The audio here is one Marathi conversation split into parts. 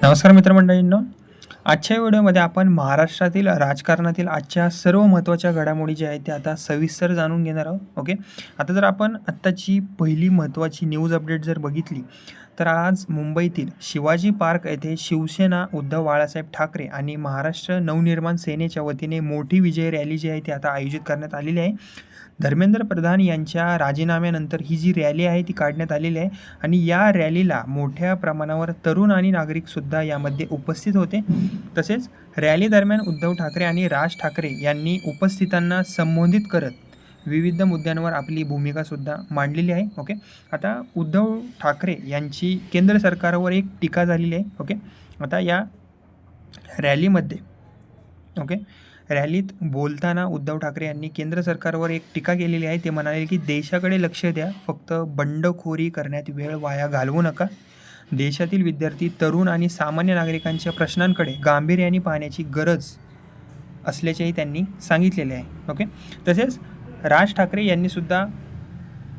नमस्कार मित्रमंडळींनो, आजच्या व्हिडिओमध्ये आपण महाराष्ट्रातील राजकारणातील आजच्या सर्व महत्त्वाच्या घडामोडी ज्या आहेत त्या आता सविस्तर जाणून घेणार आहोत. ओके, आता जर आपण आत्ताची पहिली महत्त्वाची न्यूज अपडेट जर बघितली तर आज मुंबईतील शिवाजी पार्क येथे शिवसेना, उद्धव बाळासाहेब ठाकरे आणि महाराष्ट्र नवनिर्माण सेनेच्या वतीने मोठी विजय रॅली जी आहे ती आता आयोजित करण्यात आलेली आहे. धर्मेंद्र प्रधान यांच्या राजीनाम्यानंतर ही जी रॅली आहे ती काढण्यात आलेली आहे आणि या रॅलीला मोठ्या प्रमाणावर तरुण आणि नागरिकसुद्धा यामध्ये उपस्थित होते. तसेच रॅली दरम्यान उद्धव ठाकरे आणि राज ठाकरे यांनी उपस्थितांना संबोधित करत विविध मुद्द्यांवर आपली भूमिकासुद्धा मांडलेली आहे. ओके, आता उद्धव ठाकरे यांची केंद्र सरकारवर एक टीका झालेली आहे. ओके, आता या रॅलीमध्ये रॅलीत बोलताना उद्धव ठाकरे यांनी केंद्र सरकारवर एक टीका केलेली आहे. ते म्हणाले की देशाकडे लक्ष द्या, फक्त बंडखोरी करण्यात वेळ वाया घालवू नका. देशातील विद्यार्थी, तरुण आणि सामान्य नागरिकांच्या प्रश्नांकडे गांभीर्याने पाहण्याची गरज असल्याचेही त्यांनी सांगितलेले आहे. ओके, तसेच राज ठाकरे यांनी सुद्धा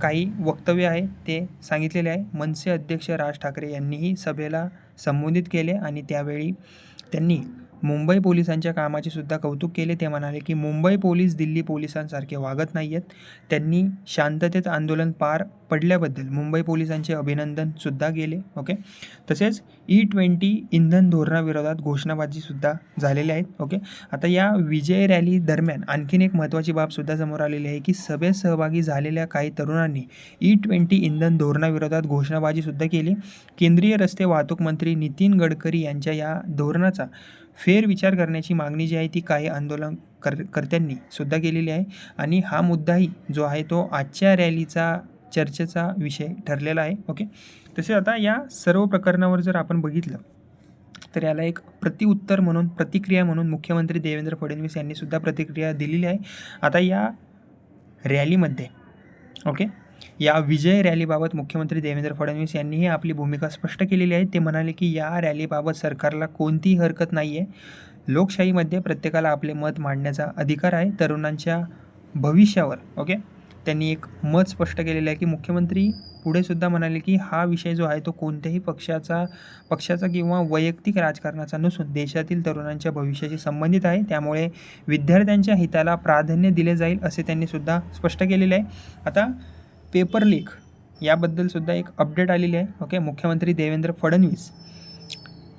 काही वक्तव्य आहे ते सांगितलेले आहे. मनसे अध्यक्ष राज ठाकरे यांनीही सभेला संबोधित केले आणि त्यावेळी त्यांनी मुंबई पोलिसांच्या कामाचे सुद्धा कौतुक केले. ते म्हणाले की मुंबई पोलीस दिल्ली पोलिसांसारखे वागत नाही आहेत. त्यांनी शांततेत आंदोलन पार पडल्याबद्दल मुंबई पोलिसांचे अभिनंदनसुद्धा केले. ओके, तसेच E20 इंधन धोरणाविरोधात घोषणाबाजीसुद्धा झालेल्या आहेत. ओके, आता या विजय रॅली दरम्यान आणखीन एक महत्त्वाची बाबसुद्धा समोर आलेली आहे की सभेत सहभागी झालेल्या काही तरुणांनी E20 इंधन धोरणाविरोधात घोषणाबाजीसुद्धा केली. केंद्रीय रस्ते वाहतूक मंत्री नितीन गडकरी यांच्या या धोरणाचा फेरविचार करण्याची मागणी जी आहे ती काही कर्त्यांनी सुद्धा केलेली आहे आणि हा मुद्दाही जो आहे तो आजच्या रॅलीचा चर्चेचा विषय ठरलेला आहे. ओके, तसेच आता या सर्व प्रकरणावर जर आपण बघितलं तर याला एक प्रतिउत्तर म्हणून, प्रतिक्रिया म्हणून मुख्यमंत्री देवेंद्र फडणवीस यांनी सुद्धा प्रतिक्रिया दिलेली आहे. आता या रॅलीमध्ये या विजय रॅलीबाबत मुख्यमंत्री देवेंद्र फडणवीस यांनीही आपली भूमिका स्पष्ट केलेली आहे. ते म्हणाले की या रॅलीबाबत सरकारला कोणतीही हरकत नाही आहे. लोकशाहीमध्ये प्रत्येकाला आपले मत मांडण्याचा अधिकार आहे. तरुणांच्या भविष्यावर त्यांनी एक मत स्पष्ट केलेलं आहे की मुख्यमंत्री पुढे सुद्धा म्हणाले की हा विषय जो आहे तो कोणत्याही पक्षाचा किंवा वैयक्तिक राजकारणाचा नसून देशातील तरुणांच्या भविष्याशी संबंधित आहे. त्यामुळे विद्यार्थ्यांच्या हिताला प्राधान्य दिले जाईल असे त्यांनी सुद्धा स्पष्ट केलेले आहे. आता पेपर लीक याबद्दलसुद्धा एक अपडेट आलेली आहे. मुख्यमंत्री देवेंद्र फडणवीस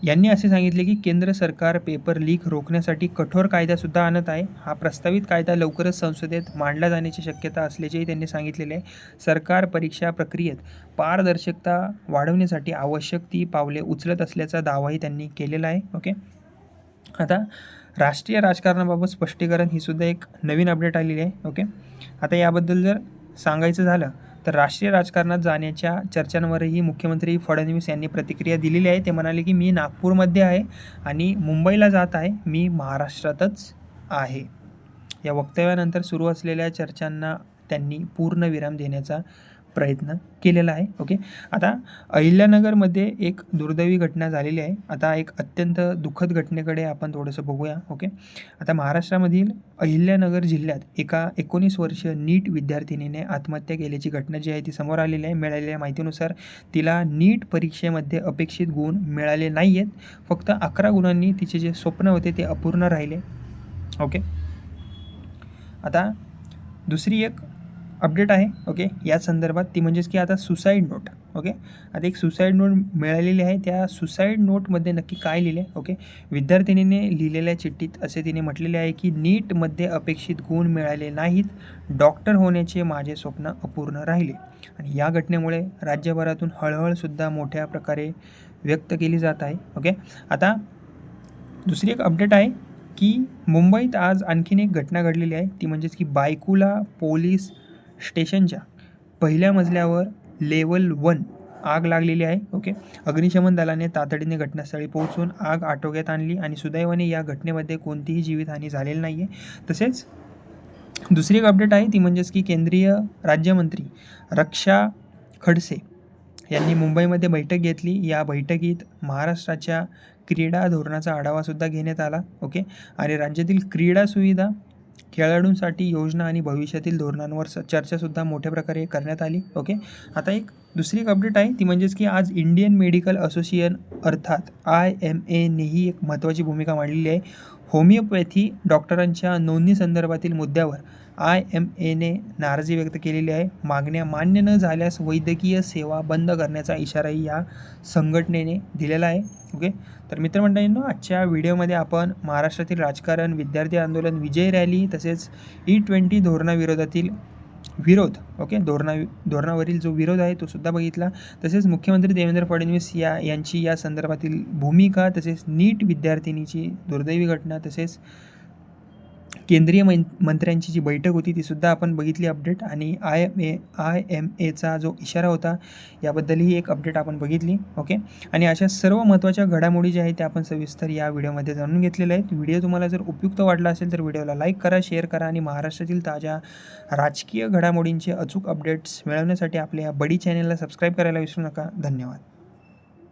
यांनी असे सांगितले की केंद्र सरकार पेपर लीक रोखण्यासाठी कठोर कायदासुद्धा आणत आहे. हा प्रस्तावित कायदा लवकरच संसदेत मांडला जाण्याची शक्यता असल्याचेही त्यांनी सांगितलेले आहे. सरकार परीक्षा प्रक्रियेत पारदर्शकता वाढवण्यासाठी आवश्यक ती पावले उचलत असल्याचा दावाही त्यांनी केलेला आहे. आता राष्ट्रीय राजकारणाबाबत स्पष्टीकरण ही सुद्धा एक नवीन अपडेट आलेली आहे. आता याबद्दल जर सांगायचं झालं तर राष्ट्रीय राजकारणात जाण्याच्या चर्चांवरही मुख्यमंत्री फडणवीस यांनी प्रतिक्रिया दिलेली आहे. ते म्हणाले की मी नागपूरमध्ये आहे आणि मुंबईला जात आहे, मी महाराष्ट्रातच आहे. या वक्तव्यानंतर सुरू असलेल्या चर्चांना त्यांनी पूर्णविराम देण्याचा प्रयत्न केलेला आहे. आता अहिल्यानगरमध्ये एक दुर्दैवी घटना झालेली आहे. आता एक अत्यंत दुःखद घटनेकडे आपण थोडंसं बघूया. आता महाराष्ट्रामधील अहिल्यानगर जिल्ह्यात एका 19 वर्षीय नीट विद्यार्थिनीने आत्महत्या केल्याची घटना जी आहे ती समोर आलेली आहे. मिळालेल्या माहितीनुसार तिला नीट परीक्षेमध्ये अपेक्षित गुण मिळाले नाही आहेत. फक्त 11 गुणांनी तिचे जे स्वप्न होते ते अपूर्ण राहिले. आता दुसरी एक अपडेट आहे या संदर्भात, ती म्हणजेच की आता सुसाईड नोट. आता एक सुसाईड नोट मिळालेली आहे. त्या सुसाईड नोटमध्ये नक्की काय लिहिले आहे? विद्यार्थिनीने लिहिलेल्या चिठ्ठीत असे तिने म्हटलेले आहे की नीटमध्ये अपेक्षित गुण मिळाले नाहीत, डॉक्टर होण्याचे माझे स्वप्न अपूर्ण राहिले. आणि या घटनेमुळे राज्यभरातून हळहळसुद्धा मोठ्या प्रकारे व्यक्त केली जात आहे. आता दुसरी एक अपडेट आहे की मुंबईत आज आणखीन एक घटना घडलेली आहे. ती म्हणजेच की बायकुला पोलीस स्टेशनच्या पहिल्या मजल्यावर लेवल 1 आग लागलेली आहे. अग्निशमन दलाने तातडीने घटनास्थळी पोहोचून आग आटोक्यात आणली आणि सुदैवाने या घटनेमध्ये कोणतीही जीवितहानी झालेली नाही आहे. तसेच दुसरी एक अपडेट आहे ती म्हणजेच की केंद्रीय राज्यमंत्री रक्षा खडसे यांनी मुंबईमध्ये बैठक घेतली. या बैठकीत महाराष्ट्राच्या क्रीडा धोरणाचा आढावासुद्धा घेण्यात आला. आणि राज्यातील क्रीडा सुविधा खेळाडूंसाठी योजना आणि भविष्यातील धोरणांवर चर्चासुद्धा मोठ्या प्रकारे करण्यात आली. ओके. आता एक दुसरी एक अपडेट आहे ती म्हणजेच की आज इंडियन मेडिकल असोसिएशन अर्थात IMAनेही एक महत्त्वाची भूमिका मांडलेली आहे. होमिओपॅथी डॉक्टरांच्या नोंदणी संदर्भातील मुद्द्यावर IMAने नाराजी व्यक्त केलेली आहे. मागण्या मान्य न झाल्यास वैद्यकीय सेवा बंद करण्याचा इशाराही या संघटनेने दिलेला आहे. ओके. तर मित्रमंडळींनो, आजच्या व्हिडिओमध्ये आपण महाराष्ट्रातील राजकारण, विद्यार्थी आंदोलन, विजय रॅली तसेच E20 धोरणाविरोधातील विरोध, ओके, धोरणावरील जो विरोध आहे तो सुद्धा बघितला. तसेच मुख्यमंत्री देवेंद्र फडणवीस यांची या संदर्भातील भूमिका, तसेच नीट विद्यार्थिनीची दुर्दैवी घटना, तसेच केंद्रीय मंत्र्यांची जी बैठक होती ती सुद्धा आपण बघितली अपडेट, आणि IMAचा जो इशारा होता याबद्दलही एक अपडेट आपण बघितली. ओके. आणि अशा सर्व महत्त्वाच्या घडामोडी ज्या आहेत त्या आपण सविस्तर या व्हिडिओमध्ये जाणून घेतलेल्या आहेत. व्हिडिओ तुम्हाला जर उपयुक्त वाटला असेल तर व्हिडिओला लाईक करा, शेअर करा आणि महाराष्ट्रातील ताज्या राजकीय घडामोडींचे अचूक अपडेट्स मिळवण्यासाठी आपल्या या बडी चॅनलला सबस्क्राईब करायला विसरू नका. धन्यवाद.